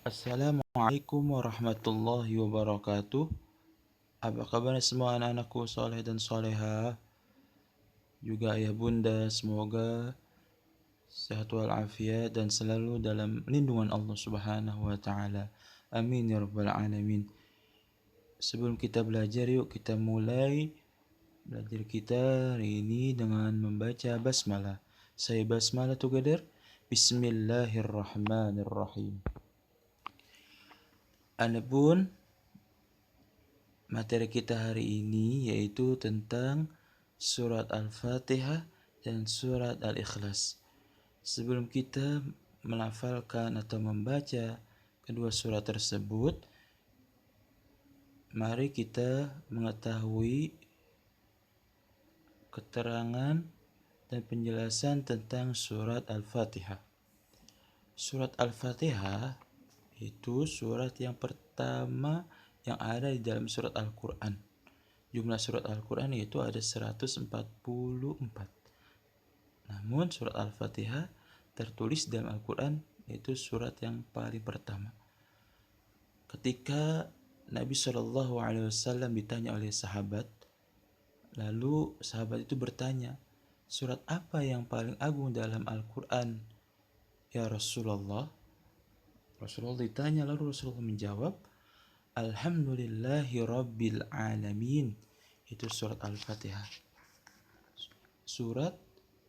Assalamualaikum warahmatullahi wabarakatuh. Apa kabar semua anak-anakku soleh dan soleha? Juga ayah bunda, semoga sehat walafiat dan selalu dalam lindungan Allah Subhanahu wa taala. Amin ya rabbal alamin. Sebelum kita belajar, yuk kita mulai belajar kita hari ini dengan membaca basmalah. Saya basmalah together. Bismillahirrahmanirrahim. Adapun materi kita hari ini yaitu tentang surat Al-Fatihah dan surat Al-Ikhlas. Sebelum kita melafalkan atau membaca kedua surat tersebut, mari kita mengetahui keterangan dan penjelasan tentang surat Al-Fatihah. Surat Al-Fatihah itu surat yang pertama yang ada di dalam surat Al-Quran. Jumlah surat Al-Quran itu ada 144. Namun surat Al-Fatihah tertulis dalam Al-Quran itu surat yang paling pertama. Ketika Nabi SAW ditanya oleh sahabat, lalu sahabat itu bertanya, surat apa yang paling agung dalam Al-Quran? Ya Rasulullah. Rasulullah ditanya, lalu Rasulullah menjawab, Alhamdulillahi Rabbil Alamin. Itu surat Al-Fatihah. Surat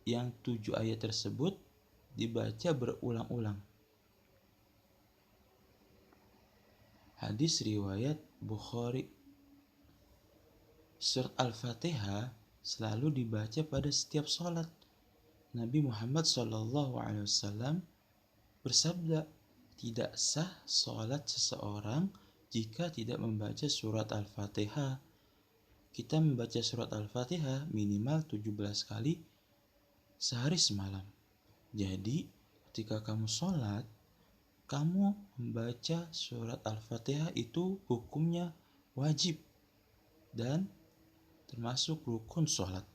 yang 7 ayat tersebut dibaca berulang-ulang. Hadis riwayat Bukhari. Surat Al-Fatihah selalu dibaca pada setiap sholat. Nabi Muhammad SAW bersabda, tidak sah sholat seseorang jika tidak membaca surat Al-Fatihah. Kita membaca surat Al-Fatihah minimal 17 kali sehari semalam. Jadi ketika kamu sholat, kamu membaca surat Al-Fatihah itu hukumnya wajib dan termasuk rukun sholat.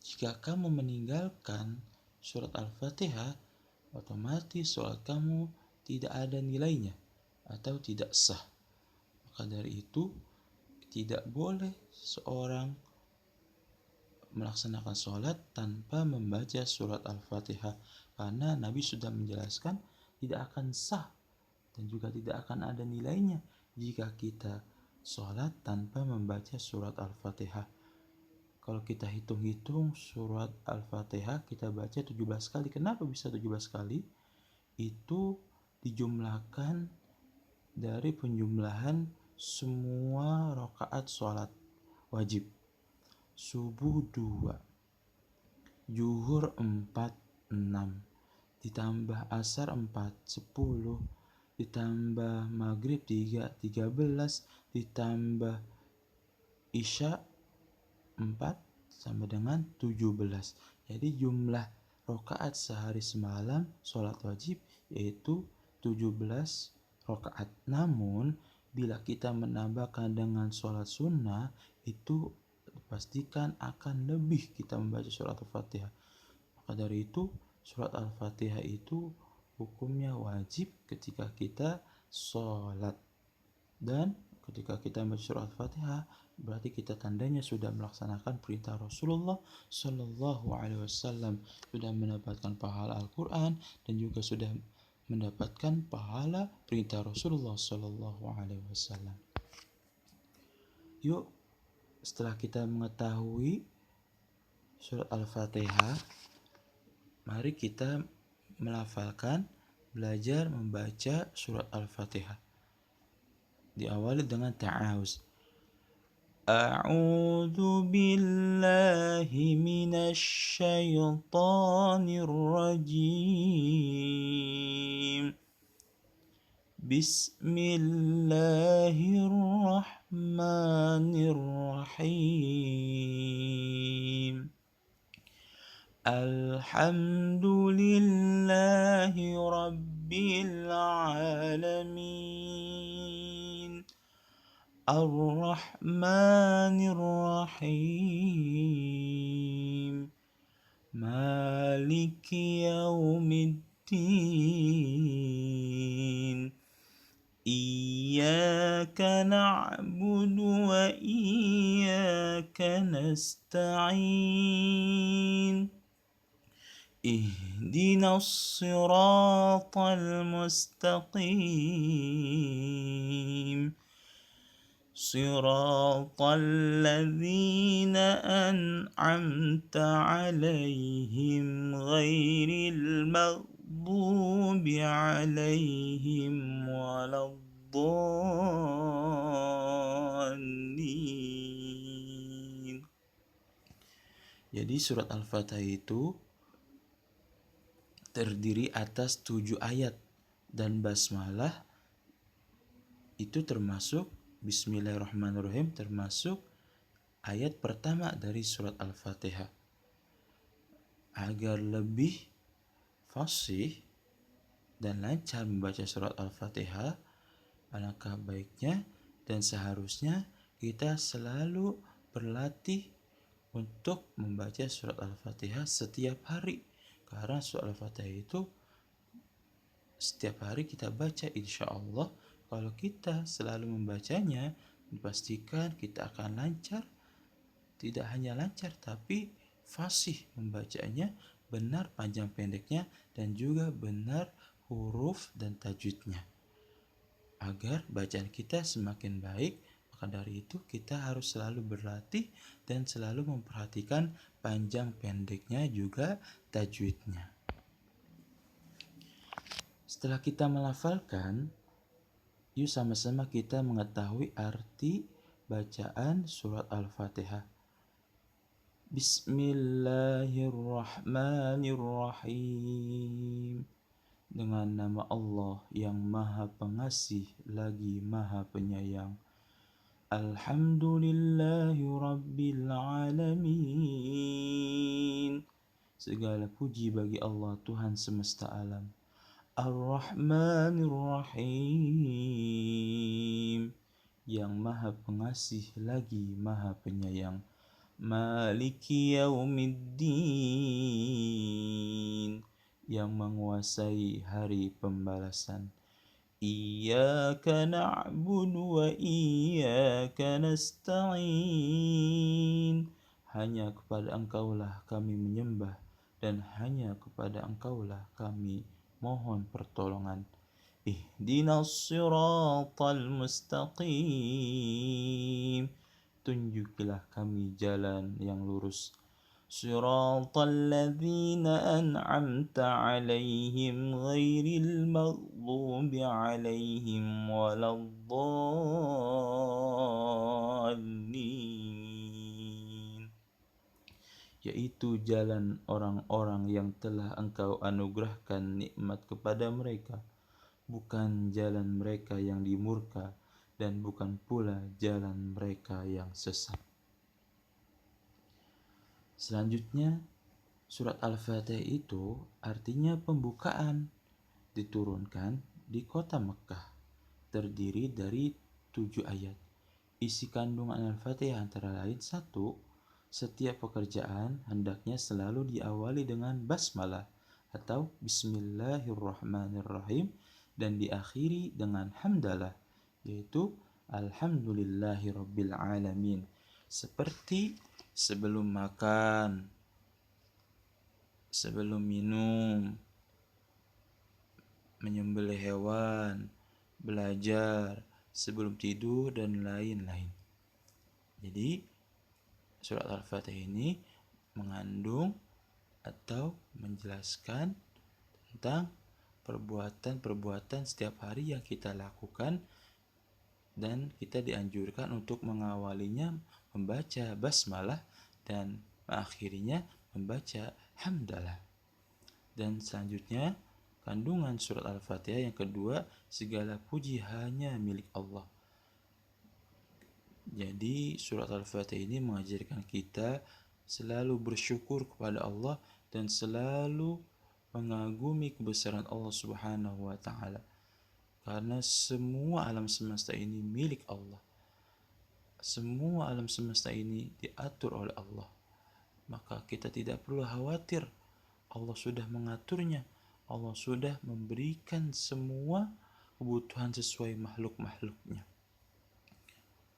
Jika kamu meninggalkan surat Al-Fatihah, otomatis sholat kamu tidak ada nilainya atau tidak sah. Maka dari itu tidak boleh seorang melaksanakan sholat tanpa membaca surat Al-Fatihah, karena Nabi sudah menjelaskan tidak akan sah dan juga tidak akan ada nilainya jika kita sholat tanpa membaca surat Al-Fatihah. Kalau kita hitung-hitung surat Al-Fatihah kita baca 17 kali. Kenapa bisa 17 kali? Itu dijumlahkan dari penjumlahan semua rakaat sholat wajib. Subuh 2, zuhur 4, 6, ditambah asar 4, 10, ditambah maghrib 3, 13, ditambah isya 4 sama dengan 17. Jadi jumlah rakaat sehari semalam sholat wajib yaitu 17 rakaat. Namun bila kita menambahkan dengan sholat sunnah, itu dipastikan akan lebih kita membaca surat Al-Fatihah. Maka dari itu surat Al-Fatihah itu hukumnya wajib ketika kita sholat. Dan ketika kita membaca surat Al-Fatihah, berarti kita tandanya sudah melaksanakan perintah Rasulullah Shallallahu Alaihi Wasallam, sudah mendapatkan pahala Al-Quran dan juga sudah mendapatkan pahala perintah Rasulullah Shallallahu Alaihi Wasallam. Yuk, setelah kita mengetahui surat Al-Fatihah, mari kita melafalkan, belajar membaca surat Al-Fatihah. Diawali dengan ta'awuz. A'udzu billahi minasy syaithanir rajim. Bismillahirrahmanirrahim. Alhamdulillahi rabbil alamin. Ar-Rahmanir-Rahim. Maliki yaumiddin. نعبد وإياك نستعين اهدنا الصراط المستقيم صراط الذين أنعمت عليهم غير المغضوب عليهم ولا الضالين. Jadi surat Al-Fatihah itu terdiri atas 7 ayat, dan basmalah itu termasuk Bismillahirrahmanirrahim, termasuk ayat pertama dari surat Al-Fatihah. Agar lebih fasih dan lancar membaca surat Al-Fatihah, alangkah baiknya dan seharusnya kita selalu berlatih untuk membaca surat Al-Fatihah setiap hari. Karena surat Al-Fatihah itu setiap hari kita baca, insya Allah kalau kita selalu membacanya, dipastikan kita akan lancar. Tidak hanya lancar, tapi fasih membacanya, benar panjang pendeknya, dan juga benar huruf dan tajwidnya. Agar bacaan kita semakin baik, maka dari itu kita harus selalu berlatih dan selalu memperhatikan panjang pendeknya juga tajwidnya. Setelah kita melafalkan, yuk sama-sama kita mengetahui arti bacaan surat Al-Fatihah. Bismillahirrahmanirrahim. Dengan nama Allah yang Maha Pengasih lagi Maha Penyayang. Alhamdulillahi Rabbil Alamin. Segala puji bagi Allah Tuhan semesta alam. Ar-Rahmanir-Rahim, yang Maha Pengasih lagi Maha Penyayang. Maliki Yaumiddin, yang menguasai hari pembalasan. Iyyaka na'budu wa iyyaka nasta'in, hanya kepada Engkaulah kami menyembah dan hanya kepada Engkaulah kami mohon pertolongan. Ihdinas siratal mustaqim, tunjukilah kami jalan yang lurus. Siratal ladzina an'amta alaihim ghairil maghdubi alaihim waladdallin, yaitu jalan orang-orang yang telah Engkau anugerahkan nikmat kepada mereka, bukan jalan mereka yang dimurka dan bukan pula jalan mereka yang sesat. Selanjutnya, surat Al-Fatihah itu artinya pembukaan, diturunkan di kota Mekah, terdiri dari 7 ayat. Isi kandungan Al-Fatihah antara lain: 1. Setiap pekerjaan hendaknya selalu diawali dengan basmalah atau Bismillahirrahmanirrahim dan diakhiri dengan hamdalah, yaitu Alhamdulillahirabbil alamin. Seperti sebelum makan, sebelum minum, menyembelih hewan, belajar, sebelum tidur, dan lain-lain. Jadi surat Al-Fatihah ini mengandung atau menjelaskan tentang perbuatan-perbuatan setiap hari yang kita lakukan, dan kita dianjurkan untuk mengawalinya membaca basmalah dan mengakhirinya membaca hamdalah. Dan selanjutnya kandungan surat Al-Fatihah yang kedua, segala puji hanya milik Allah. Jadi surat Al-Fatihah ini mengajarkan kita selalu bersyukur kepada Allah dan selalu mengagumi kebesaran Allah Subhanahu wa taala. Karena semua alam semesta ini milik Allah. Semua alam semesta ini diatur oleh Allah. Maka kita tidak perlu khawatir. Allah sudah mengaturnya. Allah sudah memberikan semua kebutuhan sesuai makhluk-makhluknya.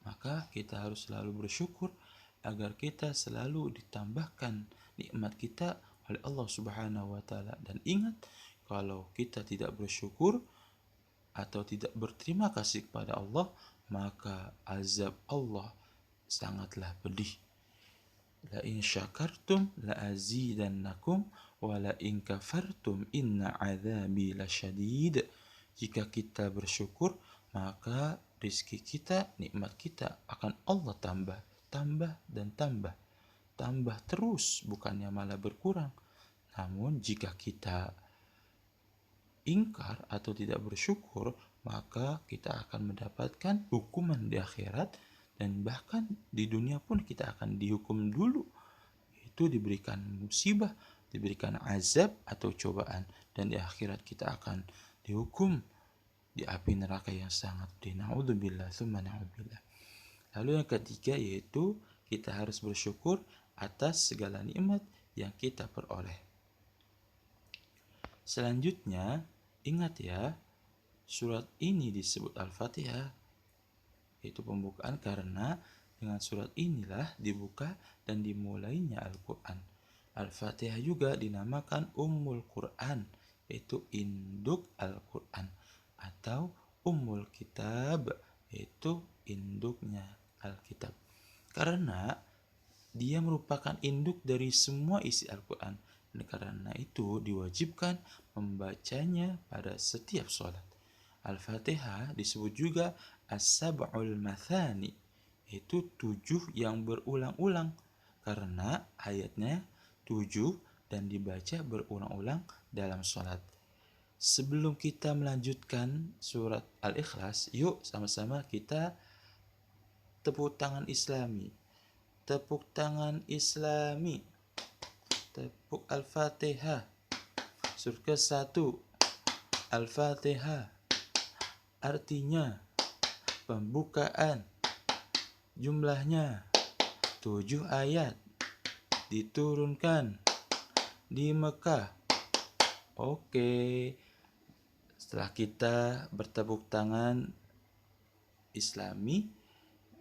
Maka kita harus selalu bersyukur agar kita selalu ditambahkan nikmat kita oleh Allah Subhanahu wa taala. Dan ingat, kalau kita tidak bersyukur atau tidak berterima kasih kepada Allah, maka azab Allah sangatlah pedih. La in syakartum la azidannakum wa la in kafartum inna azabi lasyadid. Jika kita bersyukur, maka rizki kita, nikmat kita akan Allah tambah, tambah dan tambah. Tambah terus, bukannya malah berkurang. Namun jika kita ingkar atau tidak bersyukur, maka kita akan mendapatkan hukuman di akhirat, dan bahkan di dunia pun kita akan dihukum dulu. Itu diberikan musibah, diberikan azab atau cobaan, dan di akhirat kita akan dihukum di api neraka yang sangat pedih. Na'udzubillah, tsumma na'udzubillah. Lalu yang ketiga yaitu kita harus bersyukur atas segala nikmat yang kita peroleh. Selanjutnya, ingat ya, surat ini disebut Al-Fatihah, yaitu pembukaan, karena dengan surat inilah dibuka dan dimulainya Al-Quran. Al-Fatihah juga dinamakan Ummul Quran, yaitu induk Al-Quran, atau Ummul Kitab, yaitu induknya Alkitab. Karena dia merupakan induk dari semua isi Al-Quran, dan karena itu diwajibkan membacanya pada setiap sholat. Al-Fatihah disebut juga As-Sab'ul Mathani, yaitu 7 yang berulang-ulang, karena ayatnya 7 dan dibaca berulang-ulang dalam sholat. Sebelum kita melanjutkan surat Al-Ikhlas, yuk sama-sama kita tepuk tangan Islami. Tepuk tangan Islami. Tepuk Al-Fatihah. Surat ke-1 Al-Fatihah. Artinya pembukaan, jumlahnya 7 ayat, diturunkan di Mekah. Oke, setelah kita bertepuk tangan Islami,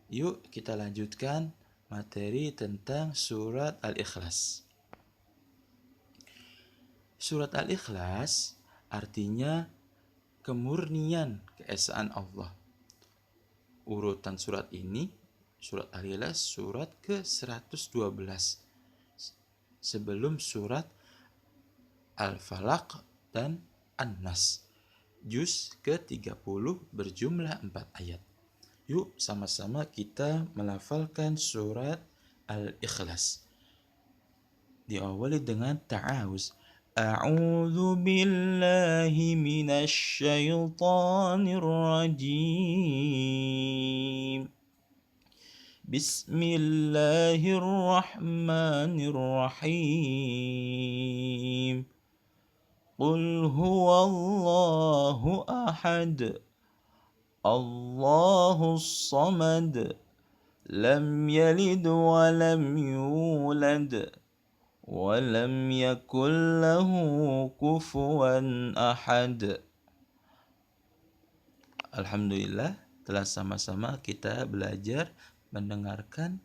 yuk kita lanjutkan materi tentang surat Al-Ikhlas. Surat Al-Ikhlas artinya kemurnian keesaan Allah. Urutan surat ini, surat Al-Ikhlas surat ke-112 sebelum surat Al-Falaq dan An-Nas. Juz ke-30 berjumlah 4 ayat. Yuk sama-sama kita melafalkan surat Al-Ikhlas. Diawali dengan ta'awuz. A'udzu billahi minasy syaithanir rajim. Bismillahirrahmanirrahim. Qul huwallahu ahad. Allahus samad. Lam yalid wa lam yulad. Walam yakul lahu kufuwan ahad. Alhamdulillah, telah sama-sama kita belajar mendengarkan,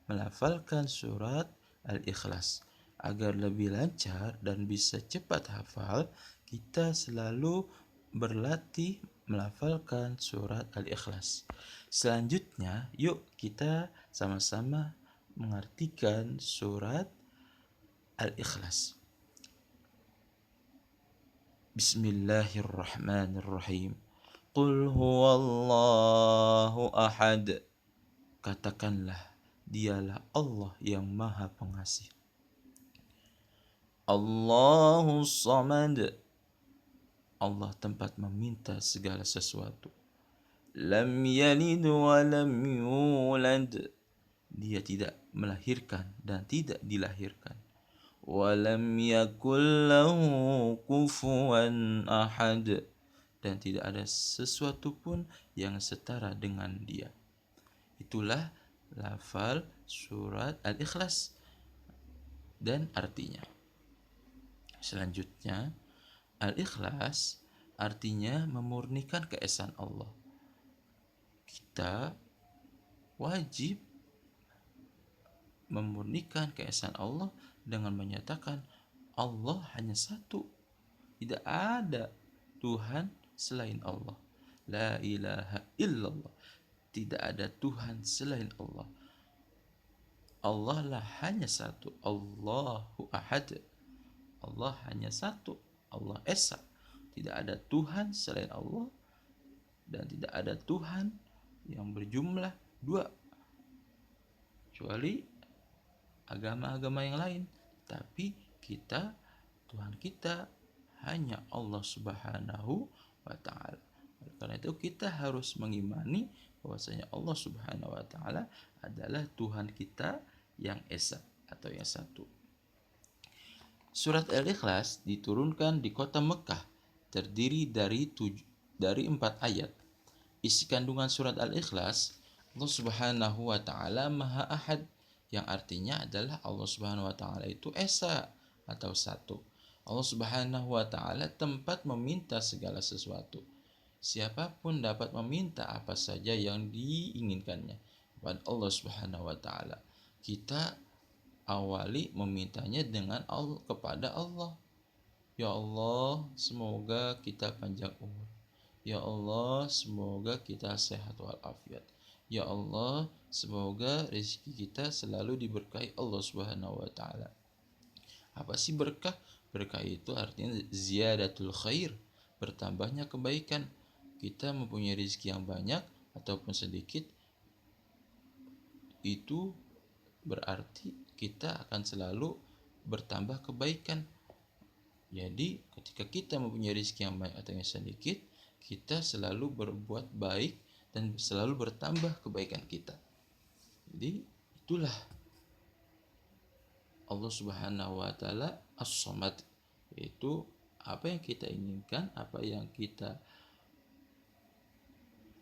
melafalkan surat Al-Ikhlas. Agar lebih lancar dan bisa cepat hafal, kita selalu berlatih melafalkan surat Al-Ikhlas. Selanjutnya, yuk kita sama-sama mengartikan surat Al-Ikhlas. Bismillahirrahmanirrahim. Qul huwallahu ahad. Katakanlah, dialah Allah yang Maha Pengasih. Allahus samad. Allah tempat meminta segala sesuatu. Lam yalid wa lam yulad. Dia tidak melahirkan dan tidak dilahirkan. Walam yakul lahu kufuwan ahad. Dan tidak ada sesuatu pun yang setara dengan dia. Itulah lafal surat Al-Ikhlas dan artinya. Selanjutnya, Al-Ikhlas artinya memurnikan keesaan Allah. Kita wajib memurnikan keesaan Allah dengan menyatakan Allah hanya satu, tidak ada Tuhan selain Allah. La ilaha illallah, tidak ada Tuhan selain Allah. Allah lah hanya satu, Allahu ahad, Allah hanya satu, Allah esa, tidak ada Tuhan selain Allah, dan tidak ada Tuhan yang berjumlah dua kecuali agama-agama yang lain. Tapi Tuhan kita hanya Allah Subhanahu wa ta'ala. Karena itu kita harus mengimani bahwasanya Allah Subhanahu wa ta'ala adalah Tuhan kita yang esa atau yang satu. Surat Al-Ikhlas diturunkan di kota Mekah, terdiri dari 4 ayat. Isi kandungan surat Al-Ikhlas, Allah Subhanahu wa ta'ala Maha Ahad, yang artinya adalah Allah Subhanahu wa ta'ala itu esa atau satu. Allah Subhanahu wa ta'ala tempat meminta segala sesuatu. Siapapun dapat meminta apa saja yang diinginkannya kepada Allah Subhanahu wa ta'ala. Kita awali memintanya dengan kepada Allah. Ya Allah, semoga kita panjang umur. Ya Allah, semoga kita sehat walafiat. Ya Allah, semoga rezeki kita selalu diberkahi Allah Subhanahu wa ta'ala. Apa sih berkah? Berkah itu artinya ziyadatul khair, bertambahnya kebaikan. Kita mempunyai rezeki yang banyak ataupun sedikit, itu berarti kita akan selalu bertambah kebaikan. Jadi ketika kita mempunyai rezeki yang banyak atau yang sedikit, kita selalu berbuat baik dan selalu bertambah kebaikan kita. Jadi itulah Allah Subhanahu wa ta'ala As-Samad, yaitu apa yang kita inginkan, apa yang kita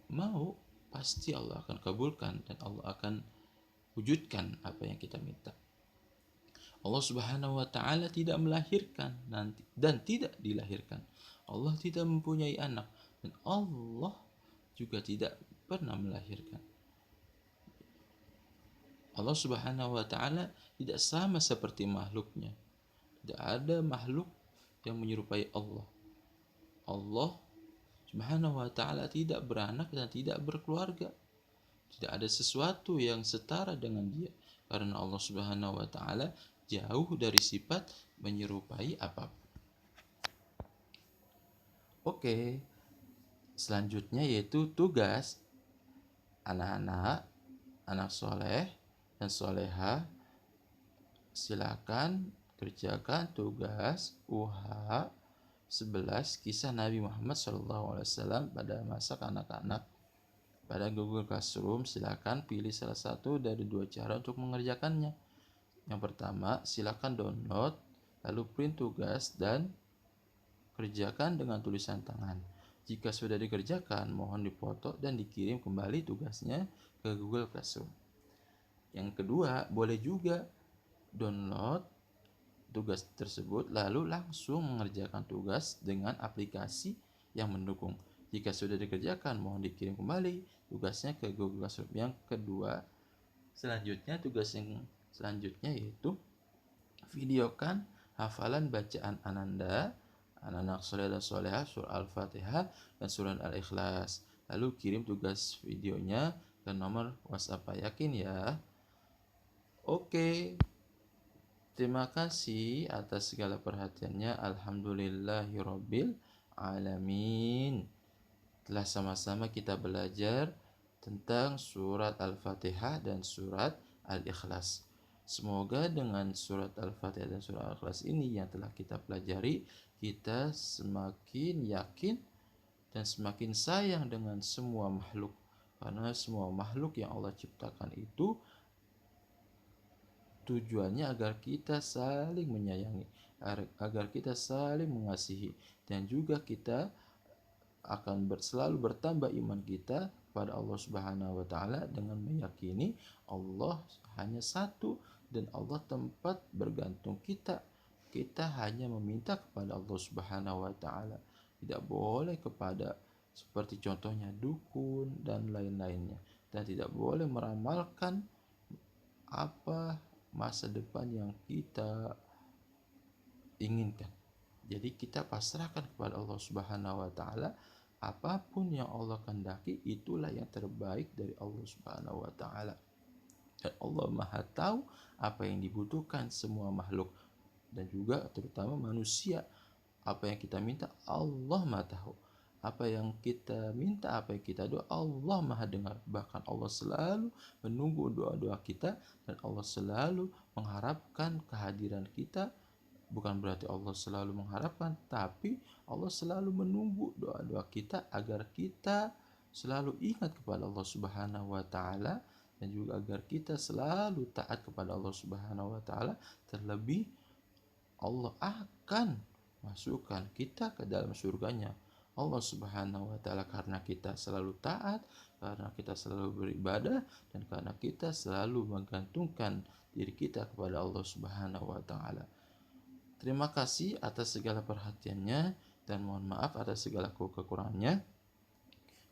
mau, pasti Allah akan kabulkan dan Allah akan wujudkan apa yang kita minta. Allah Subhanahu wa ta'ala tidak melahirkan dan tidak dilahirkan. Allah tidak mempunyai anak dan Allah juga tidak pernah melahirkan. Allah Subhanahu wa ta'ala tidak sama seperti makhluknya. Tidak ada makhluk yang menyerupai Allah. Allah Subhanahu wa ta'ala tidak beranak dan tidak berkeluarga. Tidak ada sesuatu yang setara dengan dia, karena Allah Subhanahu wa ta'ala jauh dari sifat menyerupai apapun. Oke, selanjutnya yaitu tugas anak soleh dan soleha. Silakan kerjakan tugas UH 11 kisah Nabi Muhammad SAW pada masa kanak-kanak. Pada Google Classroom, silakan pilih salah satu dari dua cara untuk mengerjakannya. Yang pertama, silakan download, lalu print tugas dan kerjakan dengan tulisan tangan. Jika sudah dikerjakan, mohon dipoto dan dikirim kembali tugasnya ke Google Classroom. Yang kedua, boleh juga download tugas tersebut lalu langsung mengerjakan tugas dengan aplikasi yang mendukung. Jika sudah dikerjakan, mohon dikirim kembali tugasnya ke Google Classroom. Yang kedua, tugas yang selanjutnya yaitu videokan hafalan bacaan Ananda, anak-anak soleh dan soleha, surah Al-Fatihah dan surah Al-Ikhlas. Lalu kirim tugas videonya ke nomor WhatsApp Pak Yakin ya. Oke. Terima kasih atas segala perhatiannya. Alhamdulillahirabbil alamin. Telah sama-sama kita belajar tentang surat Al-Fatihah dan surat Al-Ikhlas. Semoga dengan surat Al-Fatihah dan surat Al-Ikhlas ini yang telah kita pelajari, kita semakin yakin dan semakin sayang dengan semua makhluk. Karena semua makhluk yang Allah ciptakan itu tujuannya agar kita saling menyayangi, agar kita saling mengasihi, dan juga kita akan selalu bertambah iman kita kepada Allah Subhanahu wa ta'ala dengan meyakini Allah hanya satu dan Allah tempat bergantung kita. Kita hanya meminta kepada Allah Subhanahu wa ta'ala, tidak boleh kepada seperti contohnya dukun dan lain-lainnya. dan tidak boleh meramalkan apa masa depan yang kita inginkan. Jadi kita pasrahkan kepada Allah Subhanahu wa taala, apapun yang Allah kehendaki itulah yang terbaik dari Allah Subhanahu wa taala. Dan Allah Maha tahu apa yang dibutuhkan semua makhluk dan juga terutama manusia. Apa yang kita minta Allah Maha tahu. Apa yang kita minta, apa yang kita doa, Allah Maha dengar. Bahkan Allah selalu menunggu doa-doa kita dan Allah selalu mengharapkan kehadiran kita. Bukan berarti Allah selalu mengharapkan, tapi Allah selalu menunggu doa-doa kita agar kita selalu ingat kepada Allah Subhanahu wa taala dan juga agar kita selalu taat kepada Allah Subhanahu wa taala. Terlebih Allah akan masukkan kita ke dalam surganya Allah Subhanahu wa taala karena kita selalu taat, karena kita selalu beribadah, dan karena kita selalu menggantungkan diri kita kepada Allah Subhanahu wa taala. Terima kasih atas segala perhatiannya dan mohon maaf atas segala kekurangannya.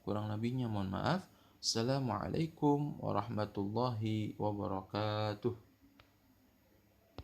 Kurang lebihnya mohon maaf. Assalamualaikum warahmatullahi wabarakatuh.